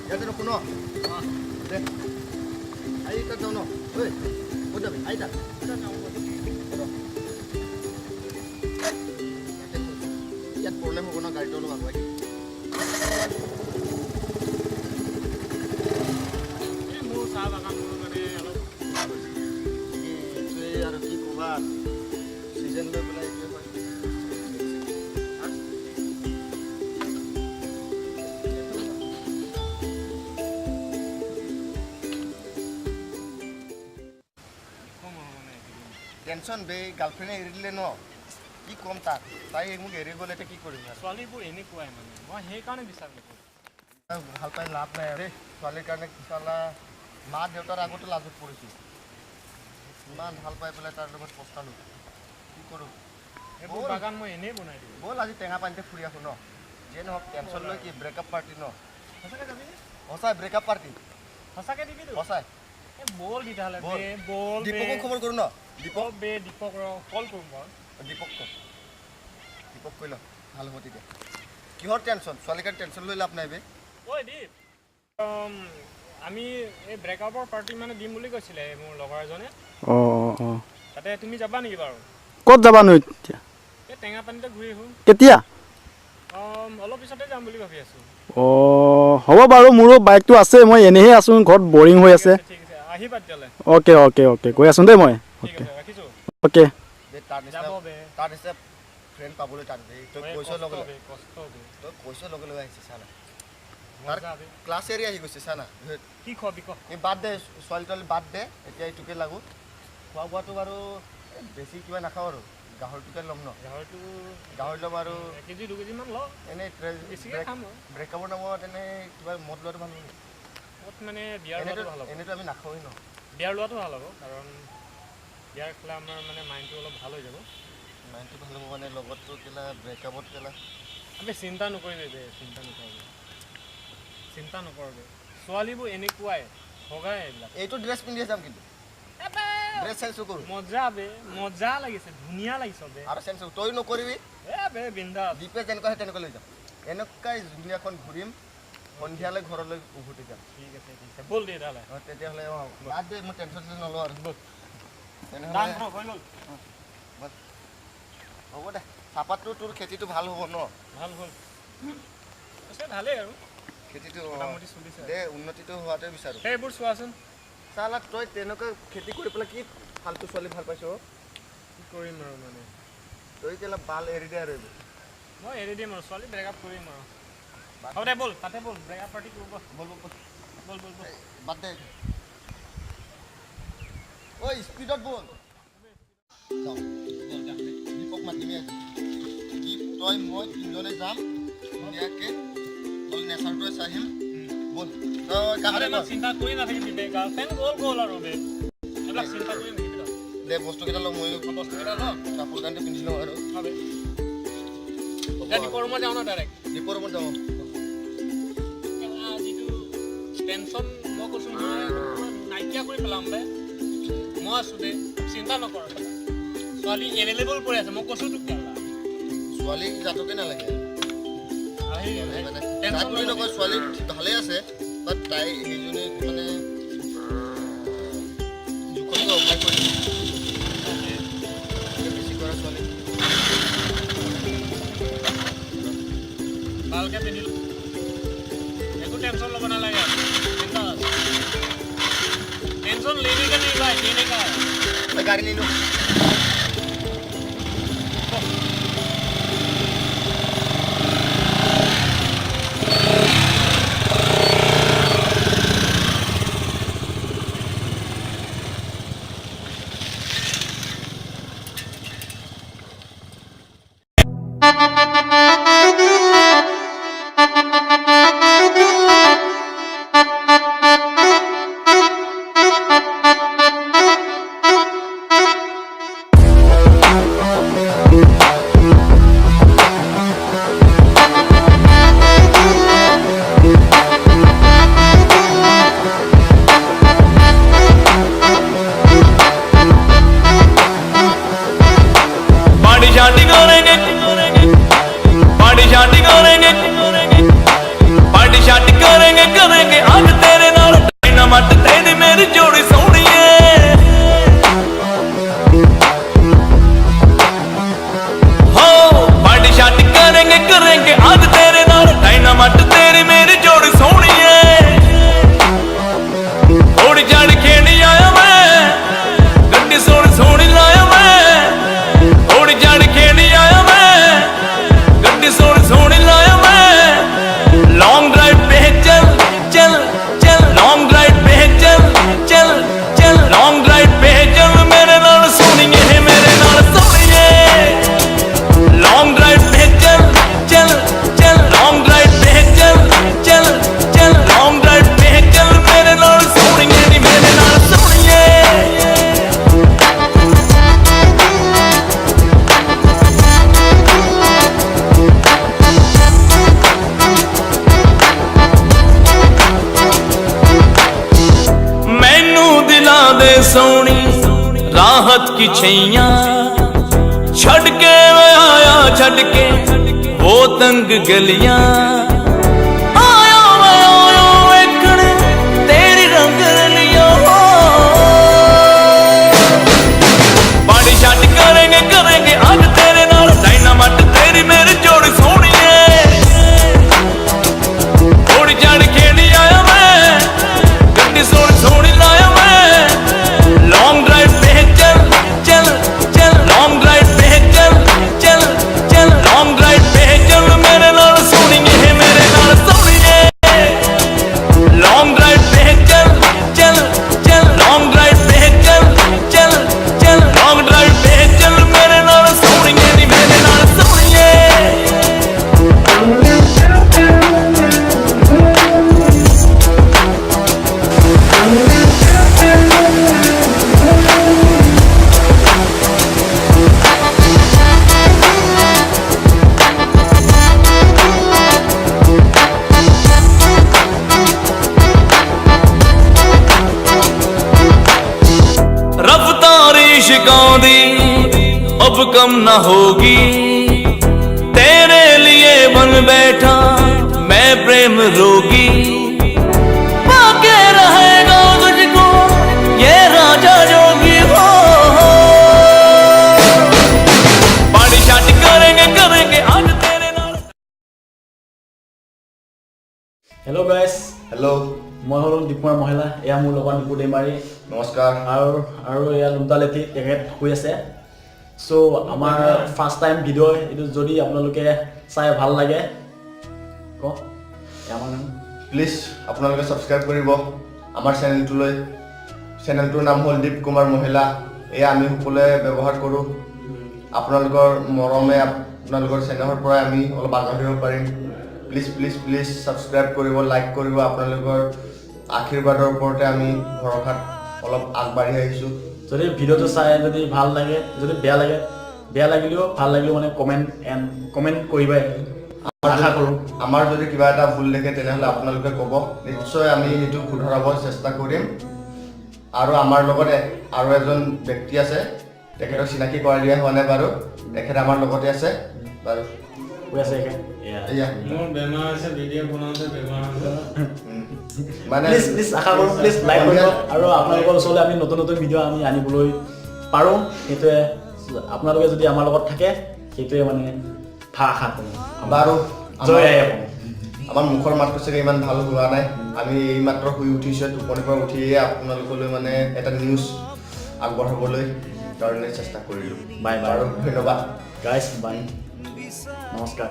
ইয়াতে ৰখো ন দে আহি তাত যাওঁ ন ঐ ক'ত যাবি আহি তাত ইয়াত প্ৰব্লেম হ'ব ন গাড়ীটো অলপ আগুৱাই মোৰ চাহ বাগান মানে অলপ এইটোৱে আৰু কি ক'বা চিজন লৈ পেলাই এইটোৱে হয় টেনশ্যন বে গাৰ্লফ্ৰেণ্ডে এৰি দিলে ন কি ক'ম তাক তাই মোক এৰি গ'লে এতিয়া কি কৰিম আৰু ছোৱালীবোৰ এনেকুৱাই মানে মই সেইকাৰণে বিচাৰ নকৰোঁ ভাল পাই লাভ নাই আৰু ছোৱালীৰ কাৰণে চালা মা দেউতাৰ আগতো লাজত পৰিছোঁ ইমান ভাল পাই পেলাই তাৰ লগত পস্তালোঁ কি কৰোঁ এইবোৰ বাগান মই এনেই বনাই দিওঁ ব'ল আজি টেঙা পানীতে ফুৰি আছোঁ ন যিয়ে নহওক টেনশ্যন লৈ কি ব্ৰেকআপ পাৰ্টি ন সঁচাকৈ যাবি সঁচাই ব্ৰেকআপ পাৰ্টি সঁচাকৈ দিবি সঁচাই বল তেতিয়াহ'লে বল দীপকো খবৰ কৰোঁ ন দীপক দীপক কল কৰিম বাৰু দীপক কৈ ল ভাল হ'ব তেতিয়া কিহৰ টেনশ্যন ছোৱালীৰ কাৰণে টেনশ্যন লৈ লাভ নাই বে ঐ দীপ আমি এই ব্ৰেকআপৰ পাৰ্টি মানে দিম বুলি কৈছিলে মোৰ লগৰ এজনে তাতে তুমি যাবা নেকি বাৰু ক'ত যাবানো এতিয়া এই টেঙা পানীতে ঘূৰি আহোঁ কেতিয়া অলপ পিছতে যাম বুলি ভাবি আছোঁ হ'ব বাৰু মোৰো বাইকটো আছে মই এনেহে আছোঁ ঘৰত বৰিং হৈ আছে ঠিক আছে আহিবা তেতিয়াহ'লে অ'কে গৈ আছোঁ দেই মই ঠিক আছে ৰাখিছোঁ অ'কে তাৰ নিচিনা ফ্ৰেণ্ড পাবলৈ টান তই কৈছৰ লগে লগে আহিছে চানা তাৰ ক্লাছ এৰি আহি গৈছে চানা কি খোৱাবি ক এই বাদ দে ছোৱালী তোৱালী বাদ দে এতিয়া এইটোকে লাগো খোৱা বোৱাটো বাৰু বেছি কিবা নাখাওঁ আৰু গাহৰিটোকে ল'ম ন গাহৰি ল'ম আৰু 1 কেজি 2 কেজিমান ল এনেই বেছিকৈ খাম ব্ৰেকআপৰ নামত এনেই কিবা মদ লোৱাটো ভাল হ'ব মদ মানে বিয়াৰ লোৱাটো ভাল হ'ব এনেইতো আমি নাখাওঁৱেই ন বিয়াৰ লোৱাটো ভাল হ'ব কাৰণ বিয়াৰ খালে আমাৰ মানে মাইণ্ডটো অলপ ভাল হৈ যাব মাইণ্ডটো ভাল হ'ব মানে লগততো কেলা ব্ৰেকআপত কেলা আমি চিন্তা নকৰিবি ছোৱালীবোৰ এনেকুৱাই ভগাই এইবিলাক এইটো ড্ৰেছ পিন্ধি যাম কিন্তু ড্ৰেছ চেঞ্জ নকৰোঁ মজা লাগিছে ধুনীয়া লাগিছে বে আৰু চেঞ্জ তই নকৰিবি বিন্দাছ দীপে যেনেকুৱা হয় তেনেকৈ লৈ যাম এনেকুৱাই দুনীয়াখন ঘূৰিম সন্ধিয়ালৈ ঘৰলৈ উভতি যাম ঠিক আছে ব'ল দে তেতিয়াহ'লে তেতিয়াহ'লে বাদ দে মই টেনশ্যন নলওঁ আৰু হ'ব দে চাহপাতটো তোৰ খেতিটো ভাল হ'ব ন ভাল হ'ল ভালেই আৰু খেতিটো মোটামুটি চলিছে দে উন্নতিটো হোৱাটোৱে বিচাৰোঁ সেইবোৰ চোৱাচোন চালা তই তেনেকৈ খেতি কৰি পেলাই কি ফাল্টু ছোৱালী ভাল পাইছ কি কৰিম আৰু মানে তই কেলা বাল এৰি দে আৰু এইবোৰ মই এৰি দিম আৰু ছোৱালী ব্ৰেকআপ কৰিম আৰু হ'ব দে ব'ল তাতে ব'ল ব্ৰেকআপ পাৰ্টি কৰিব বল বাদ দে ঐ স্পীডত বল দীপক মাতিমি আজি দীপ তই মই তিনিজনে যাম ধুনীয়াকৈ তই নেচাৰটোৱে চাই আহিম বল তই কামতে কৰ চিন্তা কৰি নাথাকিবি গাৰ্লফ্ৰেণ্ড গ'ল আৰু বে এইবিলাক চিন্তা কৰি নাথাকিবি দে বস্তুকেইটা লওঁ মই বস্তুকেইটা ল কাপোৰ কানিটো পিন্ধি লওঁ আৰু এতিয়া দীপৰ ৰুমত যাওঁ ন ডাইৰেক্ট দীপৰ ৰুমত যাওঁ যিটো টেনশ্যন মই কৈছোঁ মই নাইকিয়া কৰি পেলাম বে মই আছোঁ দে চিন্তা নকৰ ছোৱালী এভেইলেবল কৰি আছে মই কৈছোঁ তোক ছোৱালী জাতকে নালাগে মানে তাক বুলি নকয় ছোৱালী ভালেই আছে বাট তাই সেইজনী মানে জোখতকৈ অভাৱ কৰি বেছি কৰা ছোৱালী ভালকৈ পিন্ধিলোঁ একো টেনশ্যন ল'ব নালাগে টেনশ্যন लेने का नहीं भाई देने का है গাড়ী নিলো राहत की छैया छड़ के मैं आया छड़ के वो तंग गलियां आया मैं आया वेखण तेरी रंग रलियां पार्टी शाट करेंगे करेंगे आज तेरे नाल डायनामाइट तेरी मेरी जोड़ी सोनी है थोड़ी चढ़ खेली आया मैं गड्डी सोनी सोनी लाया मैं लॉन्ग ड्राइव पे चल चल चल लॉन्ग ड्राइव पे चल चल चल लॉन्ग ड्राइव पे चल मेरे नाल सोनिए मेरे नाल सोनिए लॉन्ग ड्राइव पे चल चल चल लॉन्ग ड्राइव पे चल चल चल लॉन्ग ड्राइव पे चल मेरे नाल सोनिए नी मेरे नाल सोनिए रफ्तार इश्कों दी अब कम न होगी तेरे लिए बन बैठा मैं प्रेम रोगी पाके रहेगा तुझको ये राजा जोगी हो पार्टी शाट करेंगे करेंगे आज तेरे नाल হেল্ল' গাইজ, হেল্ল' মই হ'লোঁ দীপুৰ মহিলা। এয়া মোৰ লগত দীপু দেমাৰী নমস্কাৰ। আৰু এয়া লুমতা লেথি, তেখেত শুই আছে। চ' আমাৰ ফাৰ্ষ্ট টাইম ভিডিঅ' এইটো যদি আপোনালোকে চাই ভাল লাগে কওক আমাৰ প্লিজ আপোনালোকে ছাবস্ক্ৰাইব কৰিব আমাৰ চেনেলটোলৈ। চেনেলটোৰ নাম হ'ল দীপ কুমাৰ মহিলা। এয়া আমি সকলোৱে ব্যৱহাৰ কৰোঁ। আপোনালোকৰ মৰমে আপোনালোকৰ চেনেলৰ পৰাই আমি অলপ আগবাঢ়িব পাৰিম। প্লিজ প্লিজ প্লিজ ছাবস্ক্ৰাইব কৰিব, লাইক কৰিব। আপোনালোকৰ আশীৰ্বাদৰ ওপৰতে আমি ভৰসাত অলপ আগবাঢ়ি আহিছোঁ। যদি ভিডিঅ'টো চাই যদি ভাল লাগে, যদি বেয়া লাগিলেও ভাল লাগিলেও মানে কমেণ্ট কৰিবাই আশা কৰোঁ। আমাৰ যদি কিবা এটা ভুল দেখে তেনেহ'লে আপোনালোকে ক'ব, নিশ্চয় আমি সেইটো শুধৰাব চেষ্টা কৰিম। আৰু আমাৰ লগত আৰু এজন ব্যক্তি আছে, তেখেতক চিনাকি কৰাই দিয়া হোৱা নাই বাৰু। তেখেত আমাৰ লগতে আছে বাৰু। কৈ আছে এয়া মোৰ বেমাৰ আছে, ভিডিঅ' বনাওঁতে বেমাৰ আছে। মানে প্লিজ আশা কৰোঁ, প্লিজ লাইক কৰিব। আৰু আপোনালোকৰ ওচৰলৈ আমি নতুন নতুন ভিডিঅ' আমি আনিবলৈ পাৰোঁ। সেইটোৱে আপোনালোকে যদি আমাৰ লগত থাকে, সেইটোৱে মানে আশা কৰোঁ। বাৰু জয় আই অসম। আমাৰ মুখৰ মাতটো চাগে ইমান ভাল হোৱা নাই। আমি এইমাত্ৰ শুই উঠিছোঁ, টোপনিৰ পৰা উঠিয়ে আপোনালোকলৈ মানে এটা নিউজ আগবঢ়াবলৈ কাৰণে চেষ্টা কৰিলোঁ। বাই বাই আৰু ধন্যবাদ। গাইজ, বাই, নমস্কাৰ।